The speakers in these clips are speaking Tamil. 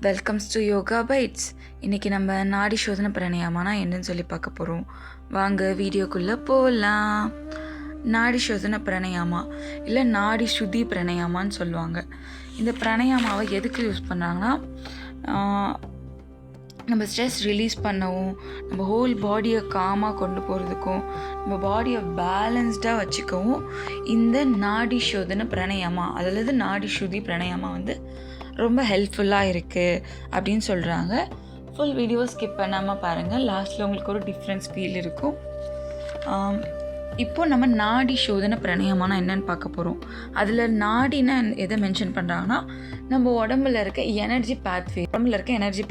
Welcomes to yoga bytes. இன்றைக்கி நம்ம நாடி சோதனை பிராணாயாமம்னா என்னன்னு சொல்லி பார்க்க போகிறோம். வாங்க வீடியோக்குள்ளே போகலாம். நாடி சோதனை பிராணாயாமா இல்லை நாடி சுத்தி பிராணாயாமான்னு சொல்லுவாங்க. இந்த பிராணாயாமாவை எதுக்கு யூஸ் பண்ணுறாங்கன்னா, நம்ம ஸ்ட்ரெஸ் ரிலீஸ் பண்ணவும், நம்ம ஹோல் பாடியை காமாக கொண்டு போகிறதுக்கும், நம்ம பாடியை பேலன்ஸ்டாக வச்சுக்கவும் இந்த நாடி சோதனை பிராணாயாமா அல்லது நாடி சுத்தி பிராணாயாமா ரொம்ப ஹெல்ப்ஃபுல்லாக இருக்குது அப்படின்னு சொல்கிறாங்க. ஃபுல் வீடியோ ஸ்கிப் பண்ணாமல் பாருங்கள். லாஸ்ட்டில் உங்களுக்கு ஒரு டிஃப்ரென்ஸ் ஃபீல் இருக்கும். இப்போது நம்ம நாடி சோதனை பிராணாயாமானா என்னென்னு பார்க்க போகிறோம். அதில் நாடினா எதை மென்ஷன் பண்ணுறாங்கன்னா, நம்ம உடம்புல இருக்க எனர்ஜி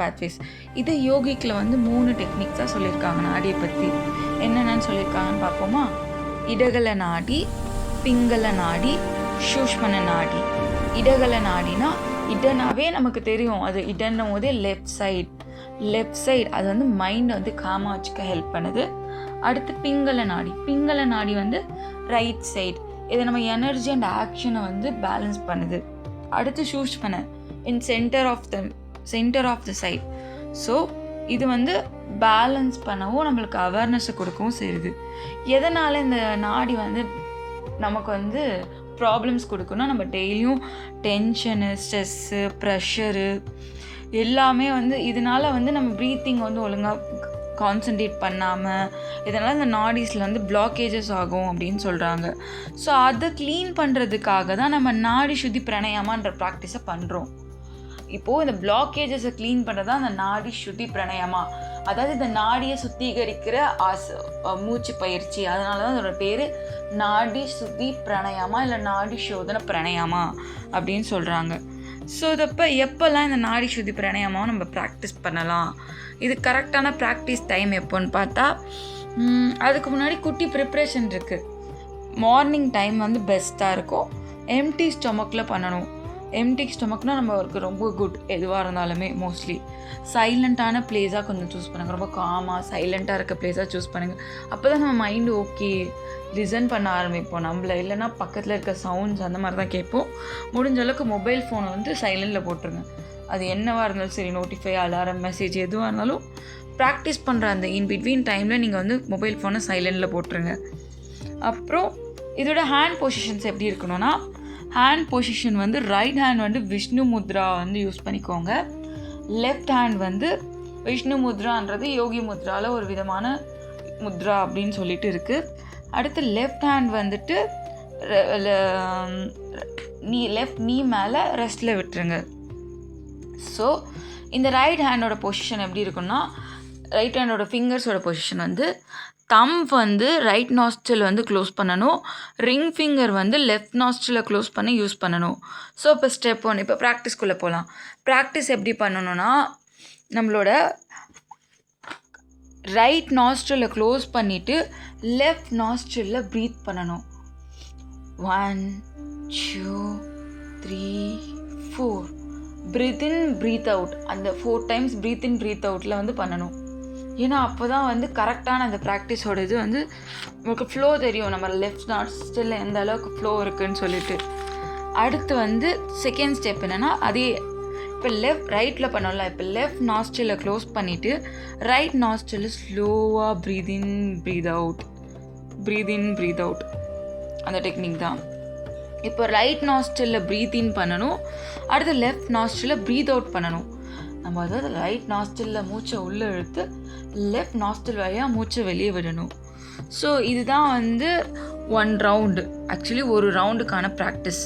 பேத்வேஸ். இது யோகிக்கில் 3 டெக்னிக்ஸ் தான் சொல்லியிருக்காங்க நாடியை பற்றி. என்னென்னு சொல்லியிருக்காங்கன்னு பார்ப்போமா. இடகல நாடி, பிங்கள நாடி, சூஷ்மண நாடி. இடகல நாடினா, இடனாவே நமக்கு தெரியும், அது இடன்னும் போதே லெஃப்ட் சைட் அது மைண்டை காமாக வச்சுக்க ஹெல்ப் பண்ணுது. அடுத்து பிங்கள நாடி ரைட் சைட், இதை நம்ம எனர்ஜி அண்ட் ஆக்ஷனை பேலன்ஸ் பண்ணுது. அடுத்து சூஷ்மண in centre of the side. So இது பேலன்ஸ் பண்ணவும் நம்மளுக்கு அவேர்னஸை கொடுக்கவும் செய்யுது. எதனால் இந்த நாடி நமக்கு ப்ராப்ளம்ஸ் கொடுக்கணும், நம்ம டெய்லியும் டென்ஷனு, ஸ்ட்ரெஸ்ஸு, ப்ரெஷரு எல்லாமே இதனால் நம்ம ப்ரீத்திங் ஒழுங்காக கான்சன்ட்ரேட் பண்ணாமல், இதனால் இந்த நாடிஸில் பிளாக்கேஜஸ் ஆகும் அப்படின்னு சொல்கிறாங்க. ஸோ அதை க்ளீன் பண்ணுறதுக்காக தான் நம்ம நாடி சுத்தி பிராணாயாமான்ற ப்ராக்டிஸை பண்ணுறோம். இப்போது இந்த பிளாக்கேஜஸை க்ளீன் பண்ணுறது தான் அந்த நாடி சுத்தி பிராணாயாமா. அதாவது இந்த நாடியை சுத்திகரிக்கிற மூச்சு பயிற்சி. அதனால தான் அதோட பேர் நாடி சுத்தி பிராணாயாமா இல்லை நாடி சோதனை பிராணாயாமா அப்படின்னு சொல்கிறாங்க. ஸோ எப்போல்லாம் இந்த நாடி சுத்தி பிராணாயாமாவை நம்ம ப்ராக்டிஸ் பண்ணலாம், இது கரெக்டான ப்ராக்டிஸ் டைம் எப்போன்னு பார்த்தா, அதுக்கு முன்னாடி குட்டி ப்ரிப்ரேஷன் இருக்குது. மார்னிங் டைம் பெஸ்ட்டாக இருக்கும். எம்டி ஸ்டொமக்கில் பண்ணணும். எம்டி ஸ்டொமக்னால் நம்மளுக்கு ரொம்ப குட். எதுவாக இருந்தாலுமே மோஸ்ட்லி சைலண்ட்டான பிளேஸாக கொஞ்சம் சூஸ் பண்ணுங்கள். ரொம்ப காமாக சைலண்ட்டாக இருக்க பிளேஸாக சூஸ் பண்ணுங்கள். அப்போ தான் நம்ம மைண்டு ஓகே லிசன் பண்ண ஆரம்பிப்போம். நம்மள இல்லைன்னா பக்கத்தில் இருக்க சவுண்ட்ஸ் அந்த மாதிரி தான் கேட்போம். முடிஞ்ச அளவுக்கு மொபைல் ஃபோனை சைலண்டில் போட்டுருங்க. அது என்னவாக இருந்தாலும் சரி, நோட்டிஃபை, அலாரம், மெசேஜ் எதுவாக இருந்தாலும் ப்ராக்டிஸ் பண்ணுற அந்த இன்பிட்வீன் டைமில் நீங்கள் மொபைல் ஃபோனை சைலண்டில் போட்டுருங்க. அப்புறம் இதோட ஹேண்ட் பொசிஷன்ஸ் எப்படி இருக்கணும்னா, hand position right hand Vishnu Mudra use பண்ணிக்கோங்க. லெஃப்ட் ஹேண்ட் விஷ்ணு முத்ரான்றது யோகி முத்ராவில் ஒரு விதமான முத்ரா அப்படின்னு சொல்லிட்டு இருக்குது. அடுத்து லெஃப்ட் ஹேண்ட் லெஃப்ட் நீ மேலே ரெஸ்ட்டில் விட்டுருங்க. ஸோ இந்த ரைட் ஹேண்டோட பொசிஷன் எப்படி இருக்குன்னா, ரைட் ஹேண்டோட ஃபிங்கர்ஸோட position thumb right nostril close பண்ணணும். Ring finger left nostril close பண்ணி யூஸ் பண்ணணும். ஸோ இப்போ ஸ்டெப் 1, இப்போ ப்ராக்டிஸ்குள்ளே போகலாம். ப்ராக்டிஸ் எப்படி பண்ணணும்னா, நம்மளோட ரைட் நாஸ்ட்ரில் க்ளோஸ் பண்ணிவிட்டு லெஃப்ட் நாஸ்ட்ரில் ப்ரீத் பண்ணணும். 1 2 3 4 ப்ரீத் இன் ப்ரீத் அவுட். அந்த 4 டைம்ஸ் ப்ரீத் இன் ப்ரீத் அவுட்டில் பண்ணணும். ஏன்னா அப்போ தான் கரெக்டான அந்த ப்ராக்டிஸோட இது நமக்கு ஃப்ளோ தெரியும், நம்ம லெஃப்ட் நாஸ்ட்ரில் எந்த அளவுக்கு ஃப்ளோ இருக்குதுன்னு சொல்லிட்டு. அடுத்து செகண்ட் ஸ்டெப் என்னென்னா, அதே இப்போ ரைட்டில் பண்ணோம்ல, இப்போ லெஃப்ட் நாஸ்ட்ரில் க்ளோஸ் பண்ணிவிட்டு ரைட் நாஸ்ட்ரில் ஸ்லோவாக ப்ரீத் இன் ப்ரீத் அவுட் அந்த டெக்னிக் தான். இப்போ ரைட் நாஸ்ட்ரில் ப்ரீத் இன் பண்ணணும். அடுத்து லெஃப்ட் நாஸ்ட்ரில் ப்ரீத் அவுட் பண்ணணும். நம்ம அதாவது ரைட் நாஸ்ட்ரில் மூச்சை உள்ளே இழுத்து லெஃப்ட் நாஸ்ட்ரில் வழியாக மூச்சை வெளியே விடணும். ஸோ இதுதான் 1 ரவுண்டு, ஆக்சுவலி ஒரு ரவுண்டுக்கான ப்ராக்டிஸ்.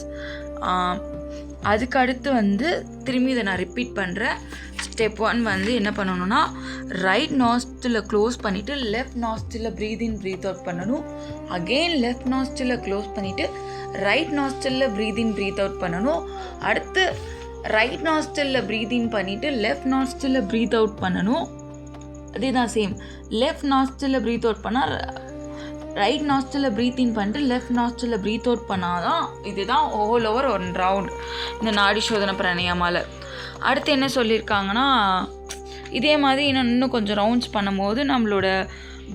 அதுக்கு அடுத்து திரும்பி இதை நான் ரிப்பீட் பண்ணுறேன். ஸ்டெப் 1 என்ன பண்ணணும்னா, ரைட் நாஸ்ட்ரில் க்ளோஸ் பண்ணிவிட்டு left nostril breathe in breathe out பண்ணணும். அகெயின் லெஃப்ட் நாஸ்ட்ரில் க்ளோஸ் பண்ணிவிட்டு right nostril breathe in breathe out பண்ணணும். அடுத்து ரைட் நாஸ்ட்ரில் ப்ரீத் இன் பண்ணிவிட்டு லெஃப்ட் நாஸ்ட்ரில் ப்ரீத் அவுட் பண்ணணும். அதே தான் same. Left nostril breathe out பண்ணால் ரைட் நாஸ்ட்ரில் ப்ரீத் இன் பண்ணிட்டு லெஃப்ட் நாஸ்ட்ரில் ப்ரீத் அவுட் பண்ணால் தான் இதுதான் ஓல் ஓவர் 1 ரவுண்ட் இந்த நாடி சோதனை பிராணாயாமாவில். அடுத்து என்ன சொல்லியிருக்காங்கன்னா, இதே மாதிரி இன்னும் கொஞ்சம் ரவுண்ட்ஸ் பண்ணும்போது நம்மளோட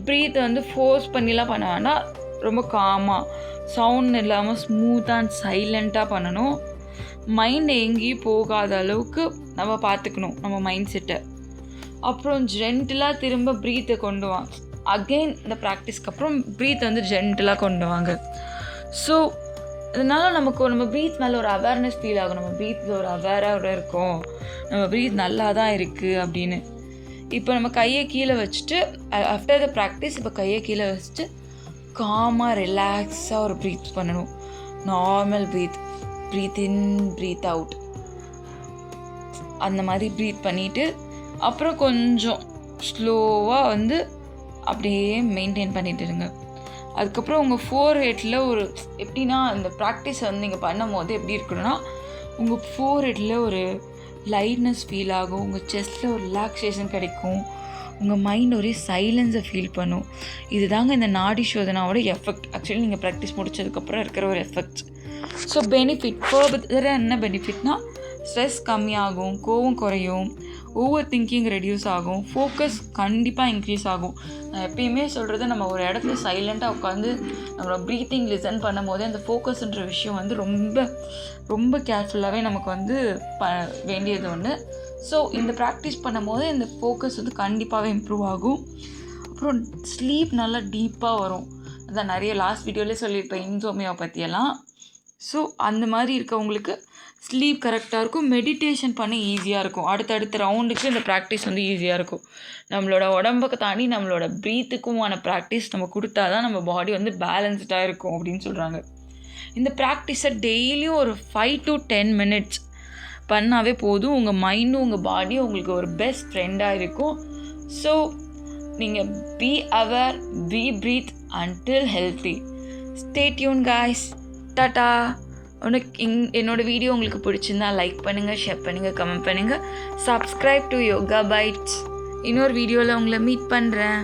ப்ரீத்தை ஃபோர்ஸ் பண்ணிலாம் பண்ண வேண்டாம். ரொம்ப காமாக சவுண்ட் இல்லாமல் ஸ்மூத்தாக அண்ட் சைலண்ட்டாக பண்ணணும். மைண்ட் எங்கேயும் போகாத அளவுக்கு நம்ம பார்த்துக்கணும் நம்ம மைண்ட் செட்டை. அப்புறம் ஜென்டிலாக திரும்ப ப்ரீத்தை கொண்டு வாங்க. அகெயின் இந்த ப்ராக்டிஸ்க்கு அப்புறம் ப்ரீத் வந்து ஜென்டிலாக கொண்டு வாங்க. ஸோ இதனால் நம்ம ப்ரீத் மேலே ஒரு அவேர்னஸ் ஃபீல் ஆகும். நம்ம ப்ரீத்தில் ஒரு அவேராக இருக்கோம், நம்ம ப்ரீத் நல்லா தான் இருக்குது அப்படின்னு. இப்போ நம்ம கையை கீழே வச்சுட்டு ஆஃப்டர் த ப்ராக்டிஸ் இப்போ கையை கீழே வச்சுட்டு காமாக ரிலாக்ஸாக ஒரு ப்ரீத் பண்ணணும். Normal breath in breathe out அந்த மாதிரி ப்ரீத் பண்ணிவிட்டு அப்புறம் கொஞ்சம் ஸ்லோவாக வந்து அப்படியே மெயின்டைன் பண்ணிட்டு இருங்க. அதுக்கப்புறம் உங்கள் ஃபோர்ஹெட்டில் ஒரு எப்படின்னா இந்த ப்ராக்டிஸை வந்து நீங்கள் பண்ணும் போது எப்படி இருக்கணும்னா உங்கள் ஃபோர்ஹெட்டில் ஒரு லைட்னஸ் ஃபீல் ஆகும், உங்கள் செஸ்ட்டில் ஒரு ரிலாக்ஸேஷன் கிடைக்கும், உங்கள் மைண்ட் ஒரே சைலன்ஸை ஃபீல் பண்ணும். இது தாங்க இந்த நாடி சோதனாவோட எஃபெக்ட். ஆக்சுவலி நீங்கள் ப்ராக்டிஸ் முடிச்சதுக்கப்புறம் இருக்கிற ஒரு எஃபெக்ட். ஸோ பெனிஃபிட் ஃபர்தர் என்ன பெனிஃபிட்னா ஸ்ட்ரெஸ் கம்மியாகும், கோவம் குறையும், ஓவர் திங்கிங் ரெடியூஸ் ஆகும், ஃபோக்கஸ் கண்டிப்பாக இன்க்ரீஸ் ஆகும். நான் எப்பயுமே சொல்கிறது, நம்ம ஒரு இடத்துல சைலண்ட்டாக உட்காந்து நம்மளோட ப்ரீத்திங் லிசன் பண்ணும் போதே அந்த ஃபோக்கஸ்ன்ற விஷயம் வந்து ரொம்ப ரொம்ப கேர்ஃபுல்லாகவே நமக்கு வந்து வேண்டியது ஒன்று. ஸோ இந்த ப்ராக்டிஸ் பண்ணும் போது இந்த ஃபோக்கஸ் வந்து கண்டிப்பாகவே இம்ப்ரூவ் ஆகும். அப்புறம் ஸ்லீப் நல்லா டீப்பாக வரும். அதான் நிறைய லாஸ்ட் வீடியோவிலே சொல்லியிருப்பேன் இன்சோமியா பற்றியெல்லாம். ஸோ அந்த மாதிரி இருக்கவங்களுக்கு ஸ்லீப் கரெக்டாக இருக்கும், மெடிடேஷன் பண்ண ஈஸியாக இருக்கும். அடுத்தடுத்த ரவுண்டுக்கு இந்த ப்ராக்டிஸ் வந்து ஈஸியாக இருக்கும். நம்மளோட உடம்புக்கு தாண்டி நம்மளோட ப்ரீத்துக்குமான ப்ராக்டிஸ் நம்ம கொடுத்தா தான் நம்ம பாடி வந்து பேலன்ஸ்டாக இருக்கும் அப்படின்னு சொல்கிறாங்க. இந்த ப்ராக்டிஸை டெய்லியும் ஒரு 5 to 10 minutes பண்ணாவே போதும். உங்கள் மைண்டும் உங்கள் பாடியும் உங்களுக்கு ஒரு பெஸ்ட் ஃப்ரெண்டாக இருக்கும். ஸோ நீங்கள் be aware, be breathe until healthy. Stay tune guys. Tata. என்னோடய வீடியோ உங்களுக்கு பிடிச்சிருந்தா லைக் பண்ணுங்கள், ஷேர் பண்ணுங்கள், கமெண்ட் பண்ணுங்கள், சப்ஸ்கிரைப் டு யோகா பைட்ஸ். இன்னொரு வீடியோவில் உங்களை மீட் பண்ணுறேன்.